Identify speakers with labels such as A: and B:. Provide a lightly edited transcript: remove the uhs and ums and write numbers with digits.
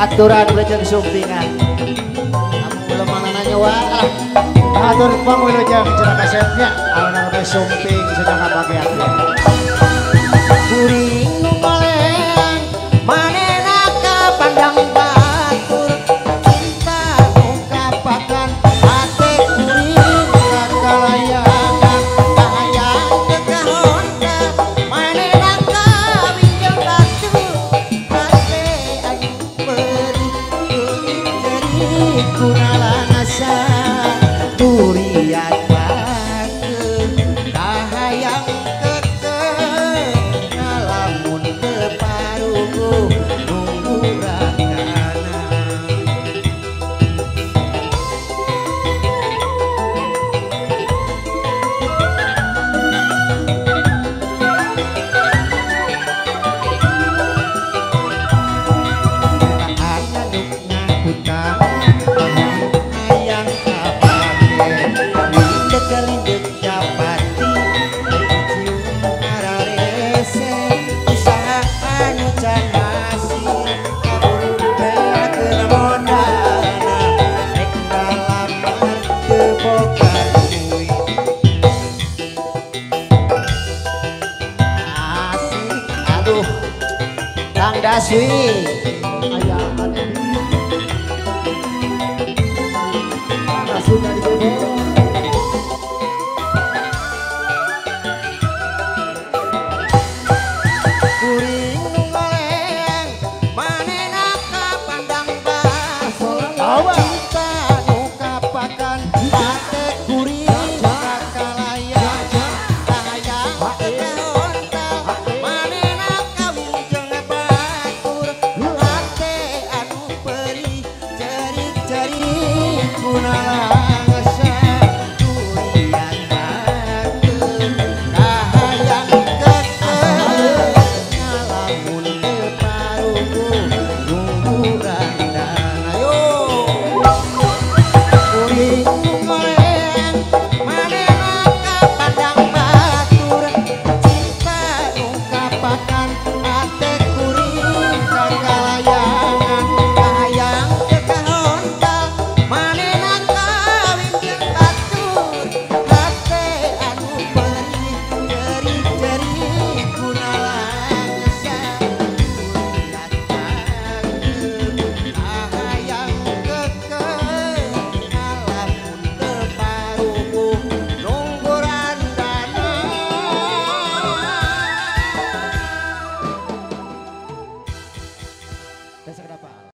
A: aturan belajar sumpingan kamu belum mana nanya wah atur bang wilujeng cerah kasetnya awan awan sumping sedang pakai hati kuring numaleng manena ka pandang batur cinta ungkapakan hati kuring kakalayangan kahayang kekahonda manena ka winjeng batu hati ayu kunalang asa durian bageun kahayang keke ngalamun teu parugu nunggu rakana Kang Daswi ayahan Daswi dari Bogor kuring nunggaleng manena ka pandang batur cinta nukapakan hate kuring kakalayan kahayang kekehontal manena kawinjeng batur hate anu perih cerik-cerik kunalang asa durian bageun kahayang keke ngalamun teu parugu nunggu randang ayo kuring nunggaleng manena ka pandang batur cinta ungkapakan hate kuring kakalayangan kahayang kekahontal manena kawinjeng batur hate anu perih cerik-cerik kunalang asa durian bageun kahayang keke ngalamun teu parugu nunggu randana Desa Kedapa.